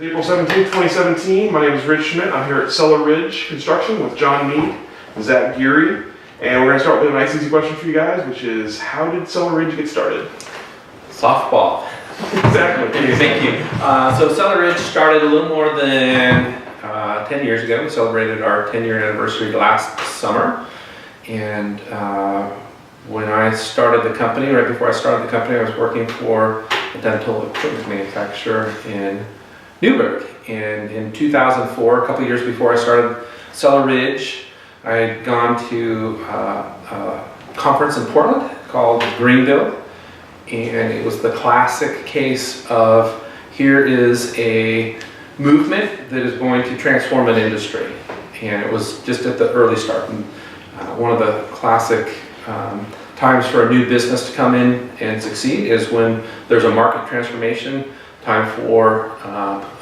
April 17th, 2017. My name is Schmidt. I'm here at Cellar Ridge Construction with John Mead and Zack, Geary. And we're going to start with a nice easy question for you guys, which is, how did Cellar Ridge get started? Softball. Exactly. Thank you. So Cellar Ridge started a little more than 10 years ago. We celebrated our 10-year anniversary last summer. And when I started the company, right before I started the company, I was working for a dental equipment manufacturer in Newburgh. And in 2004, a couple years before I started Cellar Ridge, I had gone to a conference in Portland called Greenville. And it was the classic case of, here is a movement that is going to transform an industry. And it was just at the early start. And one of the classic times for a new business to come in and succeed is when there's a market transformation, time for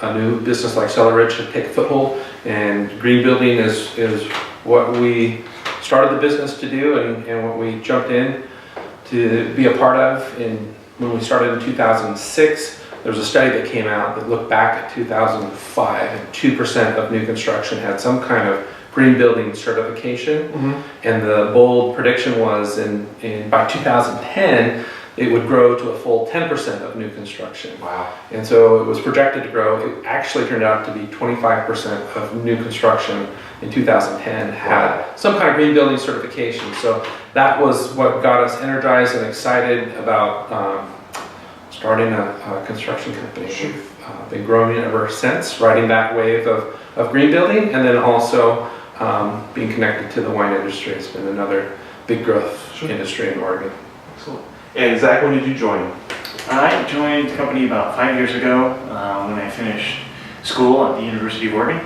a new business like Cellar Ridge to take a foothold. And green building is what we started the business to do and what we jumped in to be a part of. When we started in 2006, there was a study that came out that looked back at 2005, and 2% of new construction had some kind of green building certification. And the bold prediction was by 2010, it would grow to a full 10% of new construction. Wow. And so it was projected to grow. It actually turned out to be 25% of new construction in 2010 had some kind of green building certification. So that was what got us energized and excited about starting a construction company. Sure. We've been growing ever since, riding that wave of green building, and then also being connected to the wine industry. It's been another big growth industry in Oregon. Excellent. And Zack, when did you join? I joined the company about 5 years ago when I finished school at the University of Oregon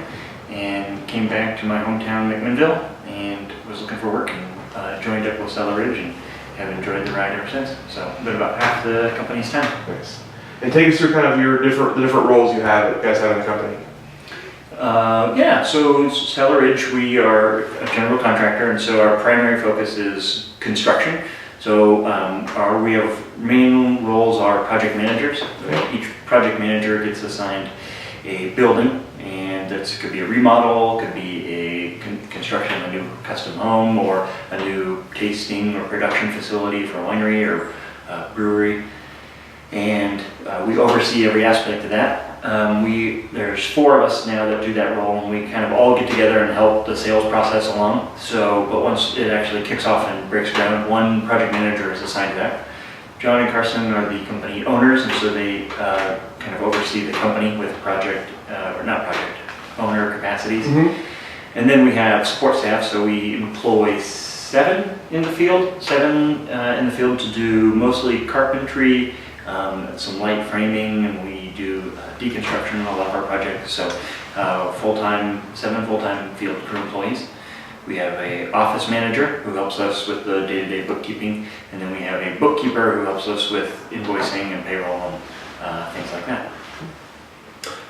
and came back to my hometown, McMinnville, and was looking for work and joined up with Cellar Ridge and have enjoyed the ride ever since. So I've been about half the company's time. Nice. And take us through kind of the different roles you guys have in the company. So Cellar Ridge, we are a general contractor, and so our primary focus is construction. So our main roles are project managers. Each project manager gets assigned a building, and that could be a remodel, could be a construction of a new custom home, or a new tasting or production facility for a winery or brewery. And we oversee every aspect of that. There's 4 of us now that do that role, and we kind of all get together and help the sales process along. But once it actually kicks off and breaks ground, one project manager is assigned to that. John and Carson are the company owners, and so they kind of oversee the company with owner capacities. And then we have support staff, so we employ 7 in the field to do mostly carpentry, some light framing, and we do deconstruction on a lot of our projects. So 7 full-time field crew employees. We have an office manager who helps us with the day-to-day bookkeeping, and then we have a bookkeeper who helps us with invoicing and payroll and things like that.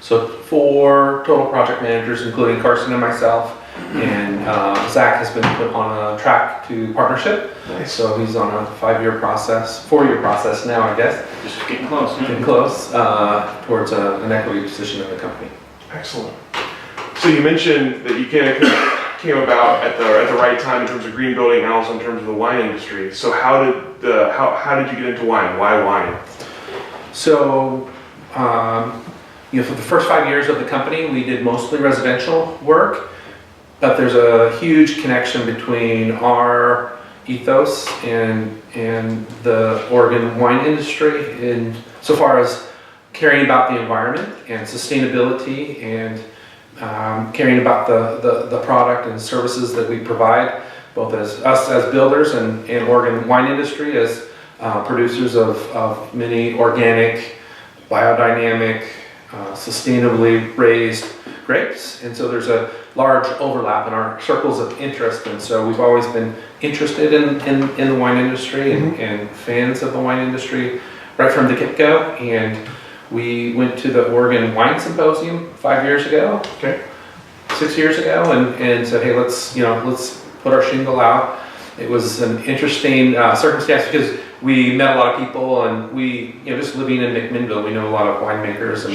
So 4 total project managers, including Carson and myself, and Zack has been put on a track to partnership. Nice. So he's on a 4-year process now, I guess. Just getting close. Getting close towards an equity position in the company. Excellent. So you mentioned that you came about at the right time in terms of green building and also in terms of the wine industry. So how did you get into wine? Why wine? So for the first 5 years of the company, we did mostly residential work, but there's a huge connection between our ethos and the Oregon wine industry in so far as caring about the environment and sustainability and caring about the product and services that we provide, both as us as builders and Oregon wine industry as producers of many organic, biodynamic, sustainably raised grapes. And so there's a large overlap in our circles of interest, and so we've always been interested in the wine industry and fans of the wine industry right from the get-go. And we went to the Oregon Wine Symposium 5 years ago, 6 years ago, and said, hey, let's put our shingle out. It was an interesting circumstance because we met a lot of people, and we, just living in McMinnville, we know a lot of winemakers, and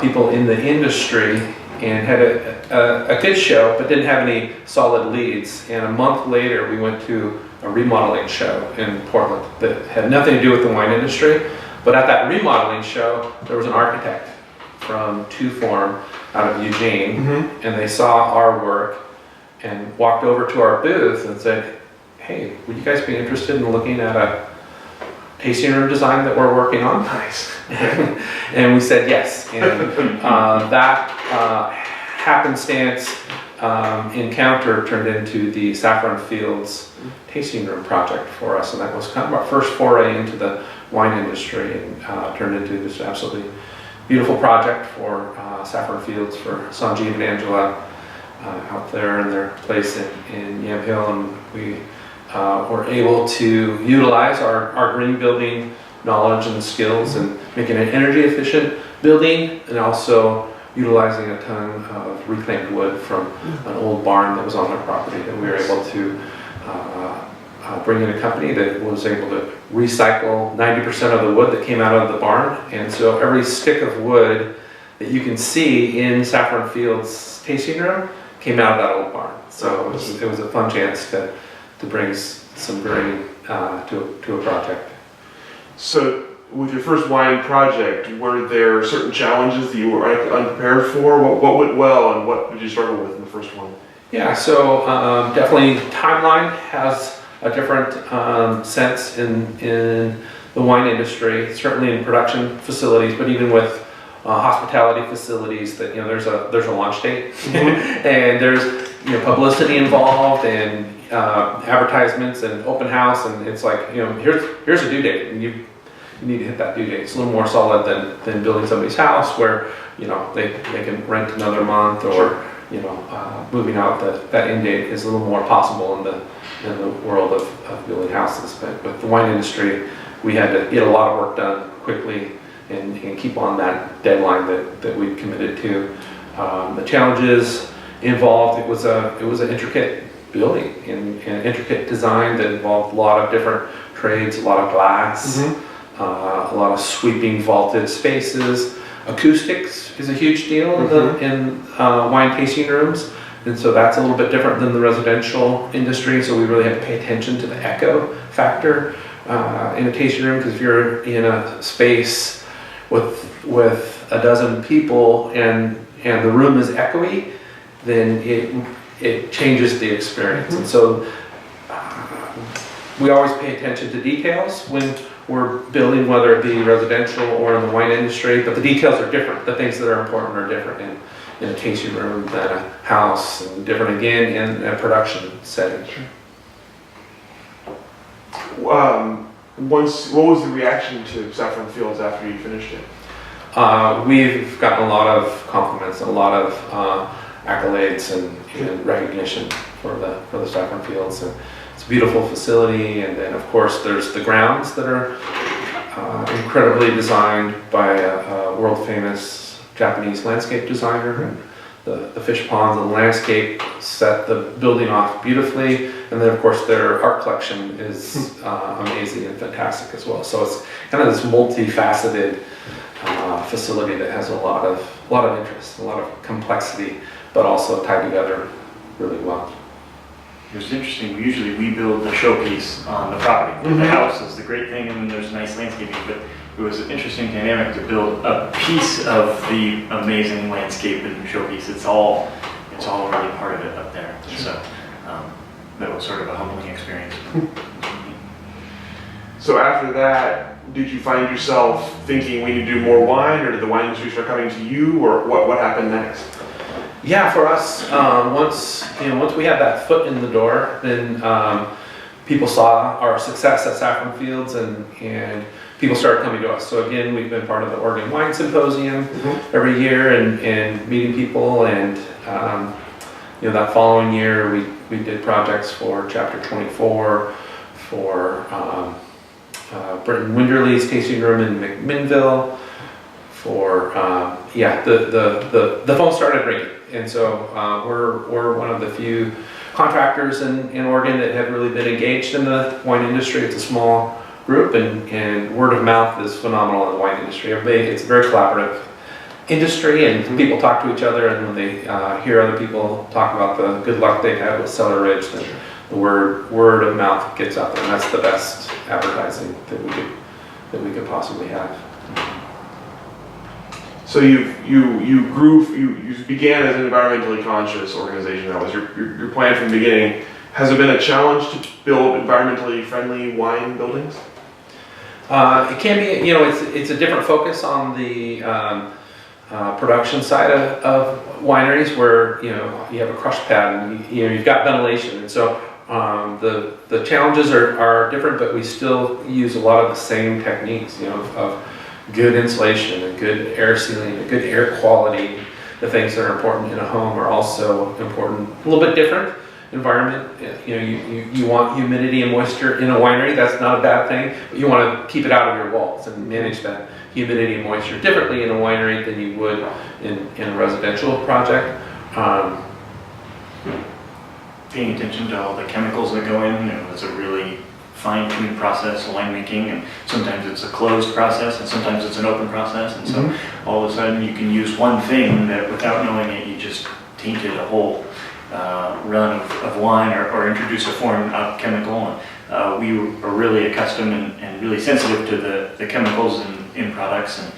people in the industry and had a good show, but didn't have any solid leads. And a month later, we went to a remodeling show in Portland that had nothing to do with the wine industry. But at that remodeling show, there was an architect from Two Form out of Eugene, and they saw our work and walked over to our booth and said, "Hey, would you guys be interested in looking at a tasting room design that we're working on?" Nice. And we said yes. And that happenstance encounter turned into the Saffron Fields tasting room project for us, and that was kind of our first foray into the wine industry, and turned into this absolutely beautiful project for Saffron Fields, for Sanjeev and Angela out there in their place in Yamhill, and we were able to utilize our green building knowledge and skills and making an energy efficient building, and also utilizing a ton of reclaimed wood from an old barn that was on their property, that we were able to bring in a company that was able to recycle 90% of the wood that came out of the barn. And so every stick of wood that you can see in Saffron Fields tasting room came out of that old barn. So it was a fun chance to bring some green to a project. So with your first wine project, were there certain challenges that you were unprepared for? What went well, and what did you struggle with in the first one? Yeah, so definitely timeline has a different sense in the wine industry, certainly in production facilities, but even with hospitality facilities, that there's a launch date, and there's publicity involved, and advertisements and open house, and it's like here's a due date, and you need to hit that due date. It's a little more solid than building somebody's house where they can rent another month, or moving out. That end date is a little more possible in the world of building houses. But with the wine industry, we had to get a lot of work done quickly and keep on that deadline that we committed to. The challenges involved, it was an intricate building and intricate design that involved a lot of different trades, a lot of glass, a lot of sweeping vaulted spaces. Acoustics is a huge deal in wine tasting rooms, and so that's a little bit different than the residential industry. So we really have to pay attention to the echo factor in a tasting room, because if you're in a space with a dozen people and the room is echoey, then it changes the experience. And so we always pay attention to details when we're building, whether it be residential or in the wine industry, but the details are different. The things that are important are different in a tasting room than a house, and different again in a production setting. What was the reaction to Saffron Fields after you finished it? We've gotten a lot of compliments, a lot of accolades and recognition for the Saffron Fields. And it's a beautiful facility, and then of course there's the grounds that are incredibly designed by a world famous Japanese landscape designer, and the fish ponds and the landscape set the building off beautifully. And then of course their art collection is amazing and fantastic as well. So it's kind of this multifaceted facility that has a lot of interest, a lot of complexity, but also tied together really well. It was interesting. We build the showpiece on the property. The house is the great thing, and then there's nice landscaping. But it was an interesting dynamic to build a piece of the amazing landscape and showpiece. It's all really part of it up there. So that was sort of a humbling experience. So after that, did you find yourself thinking we need to do more wine, or did the wine industry start coming to you, or what happened next? Yeah, for us, once we had that foot in the door, then people saw our success at Saffron Fields, and people started coming to us. So again, we've been part of the Oregon Wine Symposium every year, and meeting people, and that following year we did projects for Chapter 24, for Britton Winderley's tasting room in McMinnville, for the phone started ringing. And so we're one of the few contractors in Oregon that have really been engaged in the wine industry. It's a small group, and word of mouth is phenomenal in the wine industry. It's very collaborative. industry, and people talk to each other, and when they hear other people talk about the good luck they've had with Cellar Ridge, then the word of mouth gets out there, and that's the best advertising that we could possibly have. So you began as an environmentally conscious organization. That was your plan from the beginning. Has it been a challenge to build environmentally friendly wine buildings? It can be, it's a different focus on the production side of wineries, where you have a crush pad and you've got ventilation, and so the challenges are different, but we still use a lot of the same techniques, of good insulation and good air sealing and good air quality. The things that are important in a home are also important. A little bit different environment. You want humidity and moisture in a winery. That's not a bad thing, but you want to keep it out of your walls and manage that humidity and moisture differently in a winery than you would in a residential project. Paying attention to all the chemicals that go in, it's a really fine-tuned process, winemaking, and sometimes it's a closed process and sometimes it's an open process, and so all of a sudden you can use one thing that without knowing it you just tainted a whole run of wine, or introduce a foreign chemical. We are really accustomed and really sensitive to the chemicals in products, and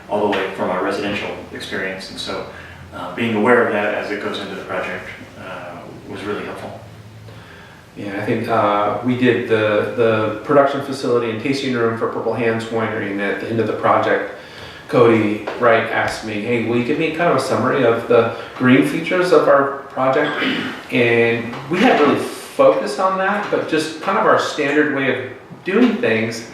all the way from our residential experience, and so being aware of that as it goes into the project was really helpful. Yeah, I think we did the production facility and tasting room for Purple Hands Winery, and at the end of the project, Cody Wright asked me, hey, will you give me kind of a summary of the green features of our project? And we hadn't really focused on that, but just kind of our standard way of doing things,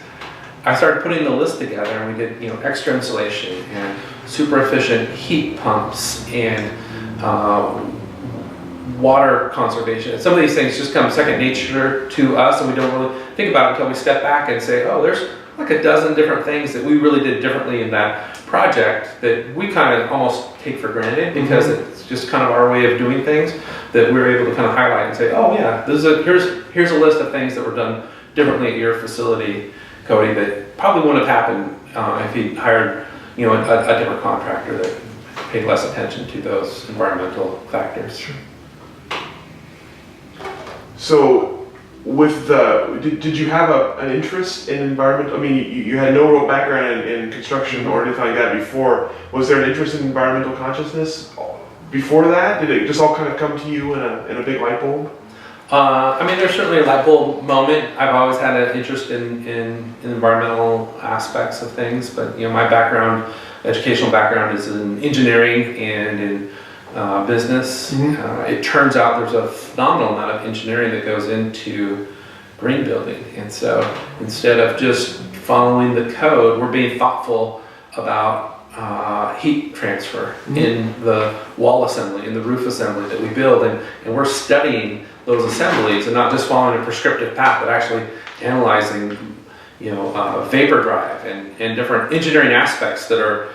I started putting the list together, and we did extra insulation and super efficient heat pumps and water conservation. And some of these things just come second nature to us, and we don't really think about it until we step back and say, oh, there's like a dozen different things that we really did differently in that project that we kind of almost take for granted because it's just kind of our way of doing things, that we're able to kind of highlight and say, oh yeah, here's a list of things that were done differently at your facility, Cody, that probably wouldn't have happened if he hired a different contractor that paid less attention to those environmental factors. Sure. So did you have an interest in environment? I mean, you had no real background in construction or anything like that before. Was there an interest in environmental consciousness before that? Did it just all kind of come to you in a big light bulb? I mean, there's certainly a light bulb moment. I've always had an interest in environmental aspects of things, but my educational background is in engineering and in business. It turns out there's a phenomenal amount of engineering that goes into green building, and so instead of just following the code, we're being thoughtful about heat transfer in the wall assembly, in the roof assembly that we build, and we're studying those assemblies and not just following a prescriptive path, but actually analyzing vapor drive and different engineering aspects that are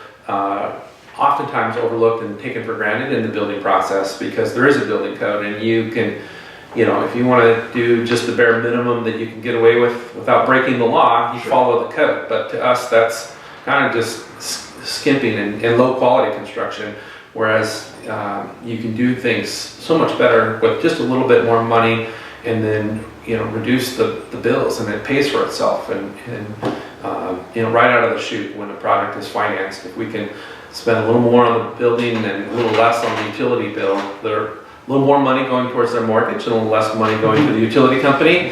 oftentimes overlooked and taken for granted in the building process, because there is a building code, and you can, if you want to do just the bare minimum that you can get away with without breaking the law, you follow the code. But to us, that's kind of just skimping and low quality construction, whereas you can do things so much better with just a little bit more money, and then reduce the bills, and it pays for itself. And right out of the chute, when a project is financed, if we can spend a little more on the building and a little less on the utility bill, there are a little more money going towards their mortgage and a little less money going to the utility company.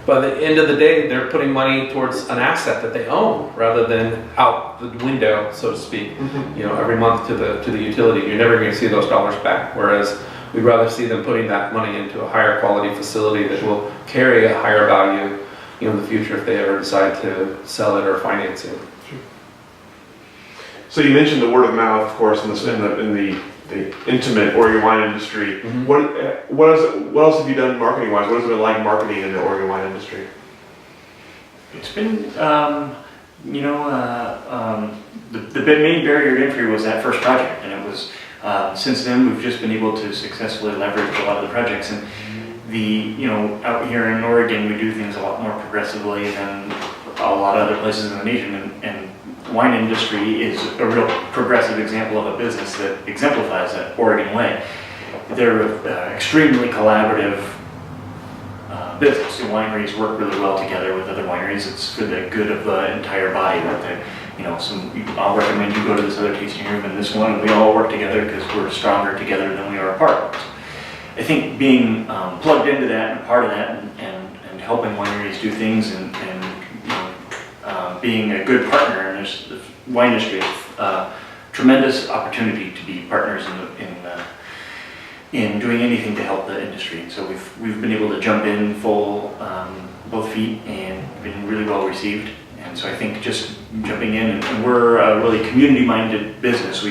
But at the end of the day, they're putting money towards an asset that they own rather than out the window, so to speak. Every month to the utility, you're never going to see those dollars back. Whereas we'd rather see them putting that money into a higher quality facility that will carry a higher value in the future if they ever decide to sell it or finance it. So you mentioned the word of mouth, of course, in the intimate Oregon wine industry. What else have you done marketing-wise? What has it been like marketing in the Oregon wine industry? It's been, the main barrier to entry was that first project, and it was since then we've just been able to successfully leverage a lot of the projects. And out here in Oregon, we do things a lot more progressively than a lot of other places in the nation, and wine industry is a real progressive example of a business that exemplifies that Oregon way. They're extremely collaborative business. The wineries work really well together with other wineries. It's for the good of the entire body. That they, I'll recommend you go to this other tasting room and this one, and we all work together because we're stronger together than we are apart. I think being plugged into that and part of that, and helping wineries do things, and being a good partner in the wine industry, tremendous opportunity to be partners in doing anything to help the industry. And so we've been able to jump in full, both feet, and been really well received. And so I think just jumping in, and we're a really community-minded business.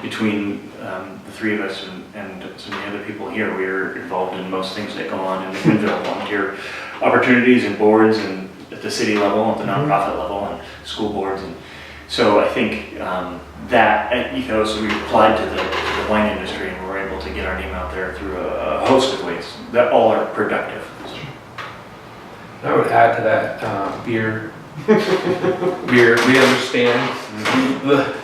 Between the three of us and some of the other people here, we're involved in most things that go on in McMinnville, volunteer opportunities and boards, and at the city level, at the nonprofit level, and school boards. And so I think that ethos we applied to the wine industry, and we're able to get our name out there through a host of ways that all are productive. I would add to that beer. We understand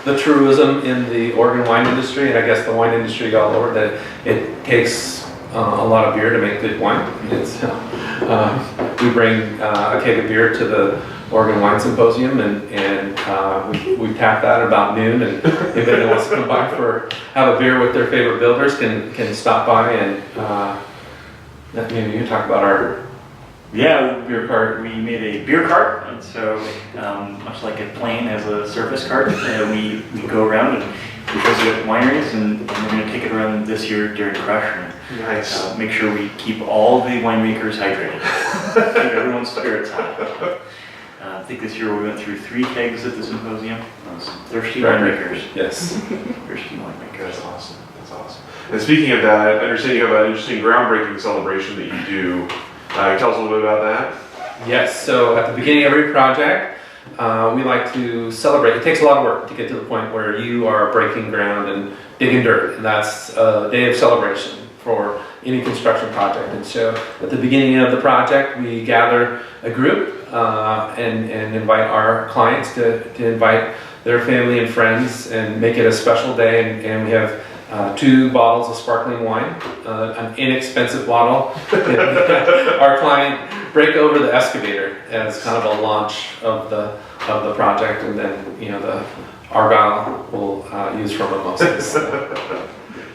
the truism in the Oregon wine industry, and I guess the wine industry all over, that it takes a lot of beer to make good wine. We bring a keg of beer to the Oregon Wine Symposium, and we tap that at about noon, and if anyone wants to come by have a beer with their favorite builders, can stop by, and maybe you talk about our beer cart. We made a beer cart, and so much like a plane has a surface cart, we go around and we visit wineries, and we're going to take it around this year during Crush, and nice. Make sure we keep all the winemakers hydrated, keep everyone's spirits high. I think this year we went through 3 kegs at the symposium. Those thirsty winemakers. Yes. Thirsty winemakers. That's awesome. That's awesome. And speaking of that, I understand you have an interesting groundbreaking celebration that you do. Tell us a little bit about that. Yes, so at the beginning of every project, we like to celebrate. It takes a lot of work to get to the point where you are breaking ground and digging dirt, and that's a day of celebration for any construction project. And so at the beginning of the project, we gather a group and invite our clients to invite their family and friends and make it a special day, and we have 2 bottles of sparkling wine, an inexpensive bottle. Our client break over the excavator as kind of a launch of the project, and then the Argyle will use for mimosas.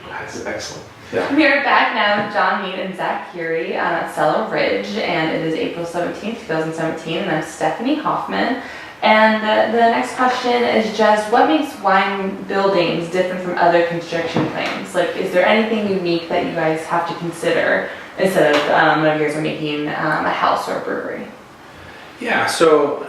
That's excellent. Yeah. We are back now with John, Mead, and Zack Geary at Cellar Ridge, and it is April 17th, 2017, and I'm Stephanie Hofmann. And the next question is just, what makes wine buildings different from other construction claims? Like, is there anything unique that you guys have to consider instead of when you guys are making a house or a brewery? Yeah, so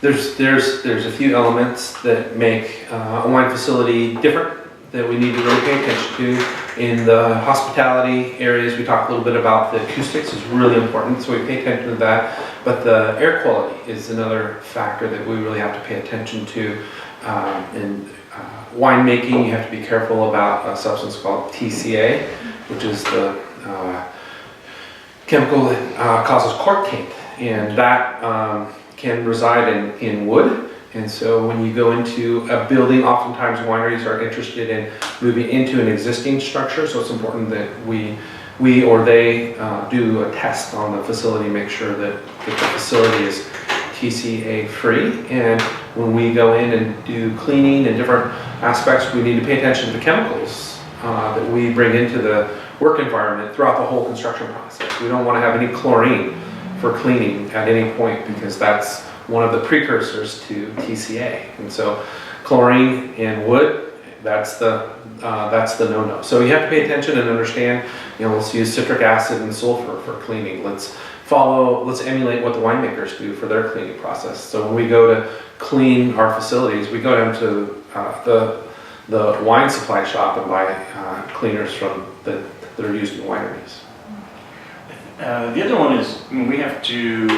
there's a few elements that make a wine facility different that we need to really pay attention to. In the hospitality areas, we talked a little bit about the acoustics is really important, so we pay attention to that. But the air quality is another factor that we really have to pay attention to. In winemaking, you have to be careful about a substance called TCA, which is the chemical that causes cork taint, and that can reside in wood. And so when you go into a building, oftentimes wineries are interested in moving into an existing structure, so it's important that we or they do a test on the facility, make sure that the facility is TCA free. And when we go in and do cleaning and different aspects, we need to pay attention to the chemicals that we bring into the work environment throughout the whole construction process. We don't want to have any chlorine for cleaning at any point, because that's one of the precursors to TCA. And so chlorine in wood, that's the no-no. So you have to pay attention and understand, let's use citric acid and sulfur for cleaning. Let's emulate what the winemakers do for their cleaning process. So when we go to clean our facilities, we go down to the wine supply shop and buy cleaners that are used in wineries. The other one is, we have to,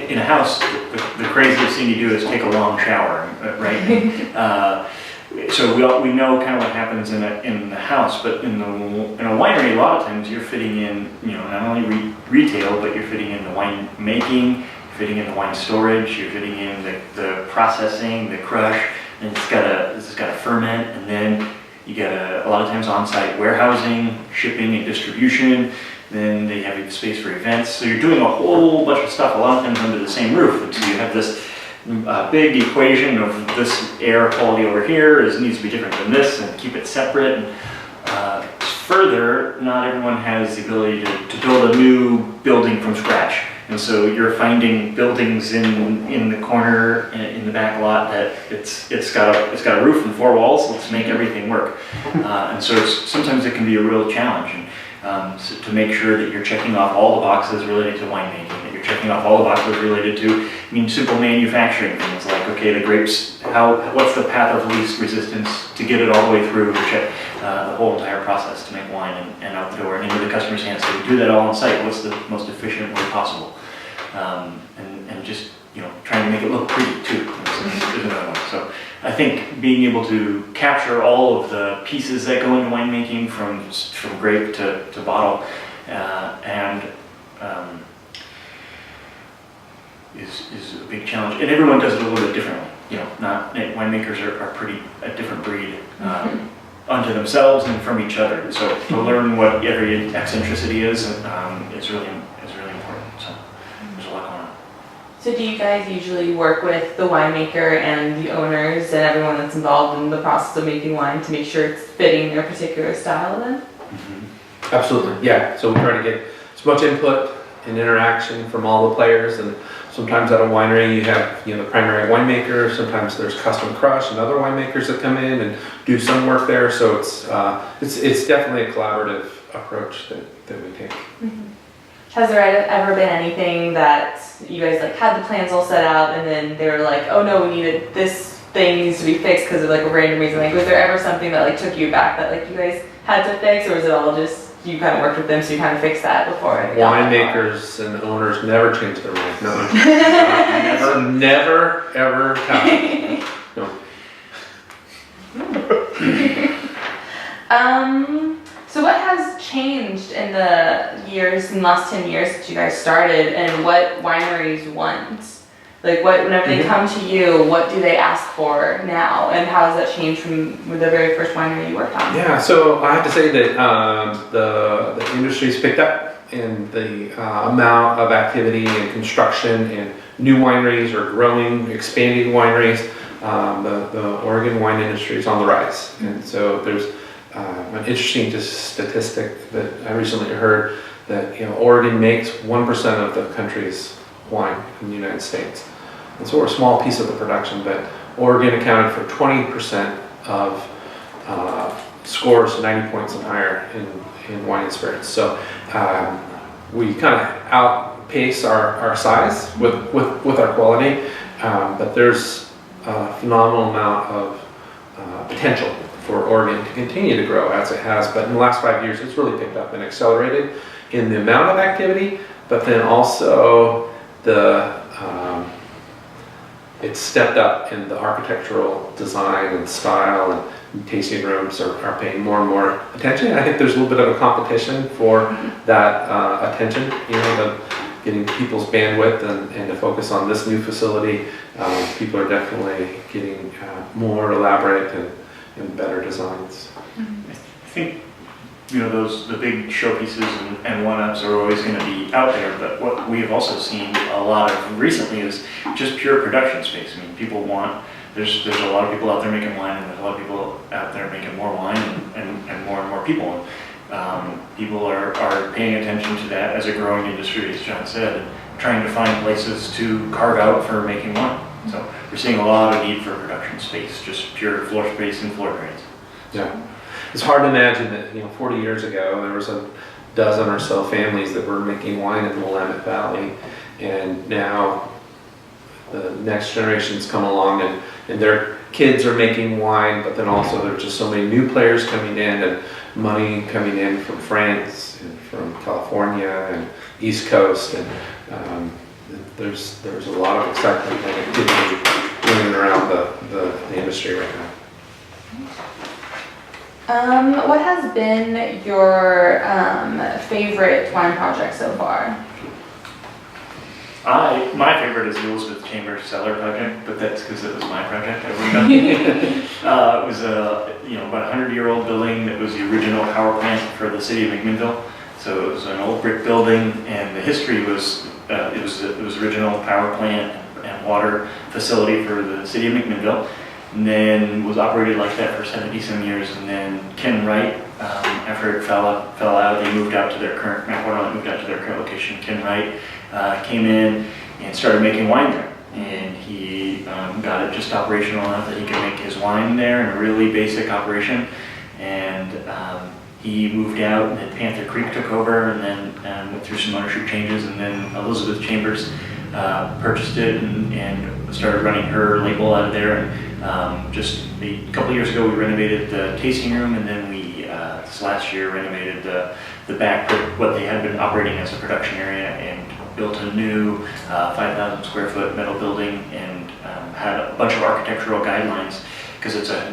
in a house, the craziest thing you do is take a long shower, right? So we know kind of what happens in the house, but in a winery, a lot of times you're fitting in, not only retail, but you're fitting in the wine making, you're fitting in the wine storage, you're fitting in the processing, the crush, and it's got to ferment, and then you get a lot of times on-site warehousing, shipping, and distribution. Then they have space for events. So you're doing a whole bunch of stuff a lot of times under the same roof. And so you have this big equation of this air quality over here needs to be different than this, and keep it separate. And, further, not everyone has the ability to build a new building from scratch. And so you're finding buildings in the corner, in the back lot, that it's got a roof and 4 walls. Let's make everything work. And so sometimes it can be a real challenge. And, so to make sure that you're checking off all the boxes related to winemaking, that you're checking off all the boxes related to, simple manufacturing things like, okay, the grapes, what's the path of least resistance to get it all the way through, to check the whole entire process to make wine and out the door and into the customer's hands. So we do that all on site. What's the most efficient way possible? And just, trying to make it look pretty too is another one. So I think being able to capture all of the pieces that go into winemaking from grape to bottle is a big challenge. And everyone does it a little bit differently. Winemakers are pretty a different breed unto themselves and from each other. So to learn what every eccentricity is really important. So there's a lot going on. So do you guys usually work with the winemaker and the owners and everyone that's involved in the process of making wine to make sure it's fitting their particular style then? Mm-hmm. Absolutely, yeah. So we try to get as much input and interaction from all the players, and sometimes at a winery you have the primary winemaker, sometimes there's custom crush and other winemakers that come in and do some work there. So it's definitely a collaborative approach that we take. Mm-hmm. Has there ever been anything that you guys had the plans all set out and then they were like, oh no, this thing needs to be fixed because of a random reason? Was there ever something that took you back that you guys had to fix, or was it all just you kind of worked with them so you kind of fixed that before? Winemakers and owners never change their mind. No. Never ever happen. No. So what has changed in the last 10 years since you guys started, and what wineries want? Whenever they come to you, what do they ask for now, and how has that changed from the very first winery you worked on? Yeah, so I have to say that the industry's picked up in the amount of activity and construction, and new wineries are growing, expanding wineries. The Oregon wine industry is on the rise, and so there's an interesting statistic that I recently heard that Oregon makes 1% of the country's wine in the United States. And so we're a small piece of the production, but Oregon accounted for 20% of scores 90 points and higher in wine and spirits. So we kind of outpace our size with our quality, but there's a phenomenal amount of potential for Oregon to continue to grow as it has. But in the last 5 years, it's really picked up and accelerated in the amount of activity, but then also it's stepped up in the architectural design and style, and tasting rooms are paying more and more attention. I think there's a little bit of a competition for that attention, getting people's bandwidth and to focus on this new facility. People are definitely getting more elaborate and better designs. I think the big showpieces and one-ups are always going to be out there, but what we've also seen a lot of recently is just pure production space. There's a lot of people out there making wine, and there's a lot of people out there making more wine and more people. People are paying attention to that as a growing industry, as John said, and trying to find places to carve out for making wine. So we're seeing a lot of need for production space, just pure floor space and floor drains. Yeah. It's hard to imagine that 40 years ago there was a dozen or so families that were making wine in the Willamette Valley, and now the next generations come along and their kids are making wine, but then also there's just so many new players coming in and money coming in from France and from California and East Coast, and there's a lot of excitement and activity going around the industry right now. What has been your favorite wine project so far? My favorite is the Elizabeth Chambers Cellar project, but that's because it was my project. I worked on it. It was about a 100-year-old building that was the original power plant for the city of McMinnville. So it was an old brick building, and the history was it was original power plant and water facility for the city of McMinnville, and then was operated like that for 70-some years. And then Ken Wright, after it fell out, they moved out to their current location. Ken Wright came in and started making wine there, and he got it just operational enough that he could make his wine there in a really basic operation. And he moved out, and then Panther Creek took over, and then went through some ownership changes, and then Elizabeth Chambers purchased it and started running her label out of there. And just a couple years ago, we renovated the tasting room, and then we this last year renovated the back, what they had been operating as a production area, and built a new 5,000 square foot metal building, and had a bunch of architectural guidelines because it's a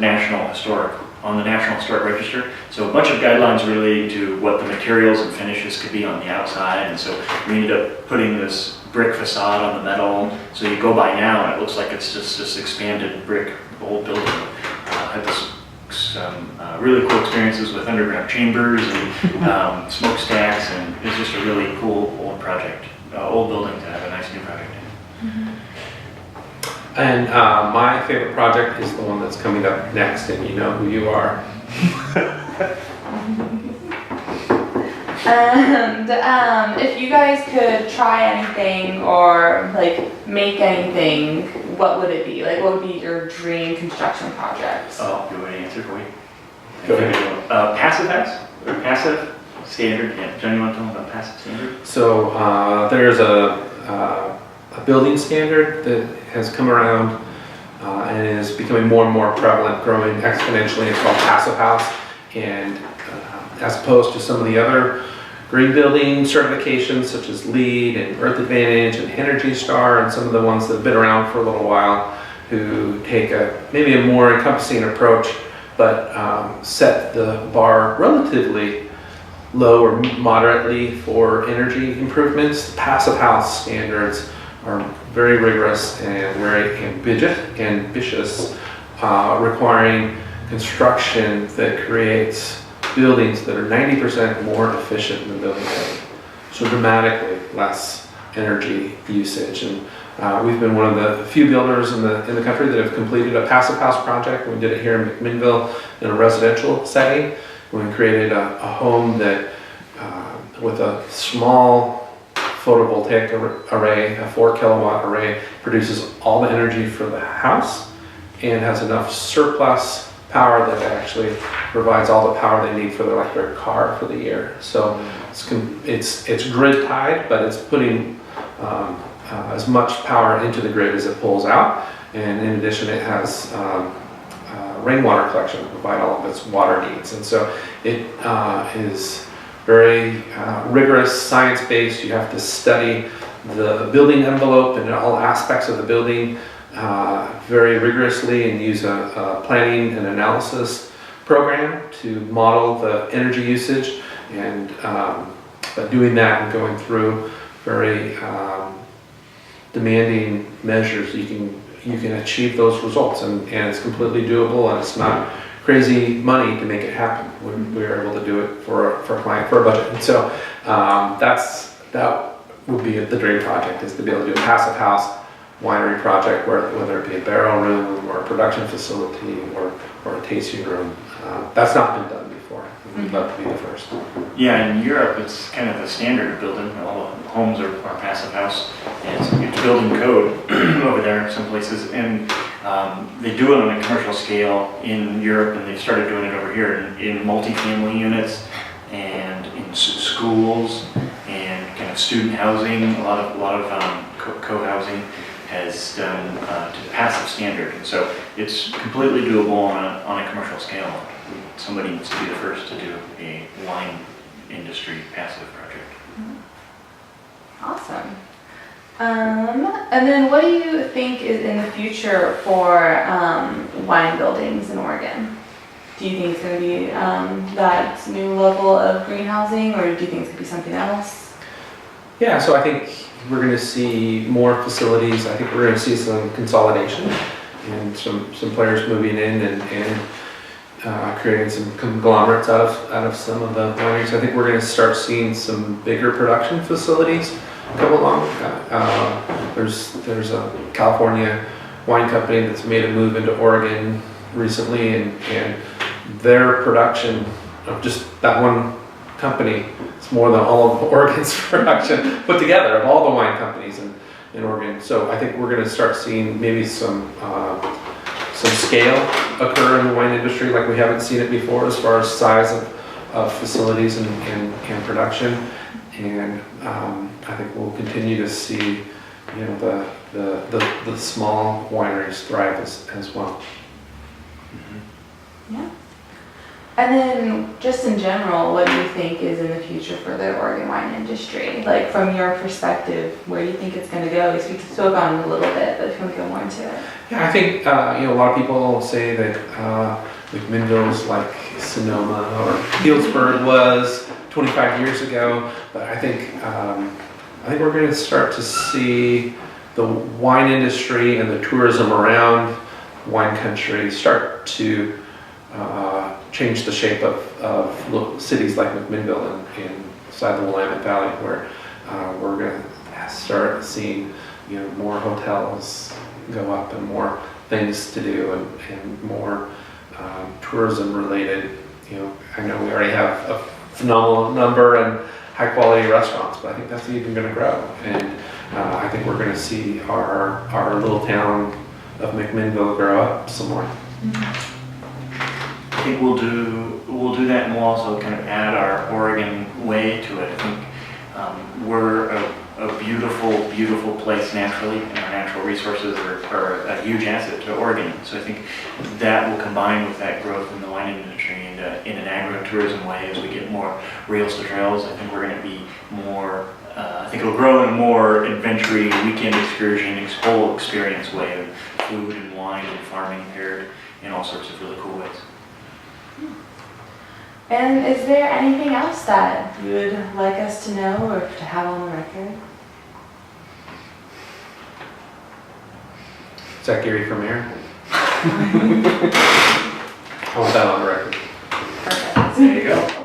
on the National Historic Register. So a bunch of guidelines relating to what the materials and finishes could be on the outside. And so we ended up putting this brick facade on the metal. So you go by now and it looks like it's just this expanded brick old building. Had some really cool experiences with underground chambers and smokestacks, and it's just a really cool old project, old building to have a nice new project in. Mm-hmm. And my favorite project is the one that's coming up next, and you know who you are. And if you guys could try anything or like make anything, what would it be? Like, what would be your dream construction project? Oh, do you want to answer for you? Go ahead. Passive house? Or passive standard? Yeah, John, you want to tell me about passive standard? So there's a building standard that has come around and is becoming more and more prevalent, growing exponentially. It's called passive house, and as opposed to some of the other green building certifications such as LEED and Earth Advantage and Energy Star, and some of the ones that have been around for a little while, who take maybe a more encompassing approach, but set the bar relatively low or moderately for energy improvements. Passive house standards are very rigorous and very ambitious, requiring construction that creates buildings that are 90% more efficient than building code. So dramatically less energy usage. And we've been one of the few builders in the country that have completed a passive house project. We did it here in McMinnville in a residential setting. We created a home that, with a small photovoltaic array, a 4 kilowatt array, produces all the energy for the house and has enough surplus power that actually provides all the power they need for the electric car for the year. So it's grid tied, but it's putting as much power into the grid as it pulls out. And in addition, it has rainwater collection to provide all of its water needs. And so it is very rigorous, science-based. You have to study the building envelope and all aspects of the building very rigorously, and use a planning and analysis program to model the energy usage. And by doing that and going through very demanding measures, you can achieve those results, and it's completely doable, and it's not crazy money to make it happen. We were able to do it for a client, for a budget. And so that would be the dream project, is to be able to do a passive house winery project, whether it be a barrel room or a production facility or a tasting room. That's not been done before. We'd love to be the first. Yeah, in Europe, it's kind of the standard building. All the homes are passive house, and it's building code over there in some places. And they do it on a commercial scale in Europe, and they've started doing it over here in multifamily units and in schools and kind of student housing. A lot of co-housing has done to the passive standard, and so it's completely doable on a commercial scale. Somebody needs to be the first to do a wine industry passive project. Awesome. And then what do you think is in the future for wine buildings in Oregon? Do you think it's going to be that new level of greenhousing, or do you think it's going to be something else? Yeah, so I think we're going to see more facilities. I think we're going to see some consolidation and some players moving in and creating some conglomerates out of some of the wineries. I think we're going to start seeing some bigger production facilities come along. There's a California wine company that's made a move into Oregon recently, and their production of just that one company is more than all of Oregon's production put together of all the wine companies in Oregon. So I think we're going to start seeing maybe some scale occur in the wine industry like we haven't seen it before as far as size of facilities and production. And I think we'll continue to see, you know, the small wineries thrive as well. Yeah. And then, just in general, what do you think is in the future for the Oregon wine industry? Like, from your perspective, where do you think it's going to go? We spoke on it a little bit, but if you want to go more into it. Yeah, I think, you know, a lot of people say that McMinnville is like Sonoma or Healdsburg was 25 years ago, but I think we're going to start to see the wine industry and the tourism around wine country start to change the shape of cities like McMinnville and inside the Willamette Valley, where we're going to start seeing, you know, more hotels go up and more things to do and more tourism related. You know, I know we already have a phenomenal number and high quality restaurants, but I think that's even going to grow. And I think we're going to see our little town of McMinnville grow up some more. Mm-hmm. I think we'll do that, and we'll also kind of add our Oregon way to it. I think we're a beautiful place naturally, and our natural resources are a huge asset to Oregon. So I think that will combine with that growth in the wine industry and in an agro-tourism way as we get more rails to trails. I think we're going to be more, I think it'll grow in a more adventure-y, weekend excursion, whole experience way of food and wine and farming paired in all sorts of really cool ways. And is there anything else that you would like us to know or to have on the record? Zack Geary for mayor. I want that on the record. Perfect. There you go.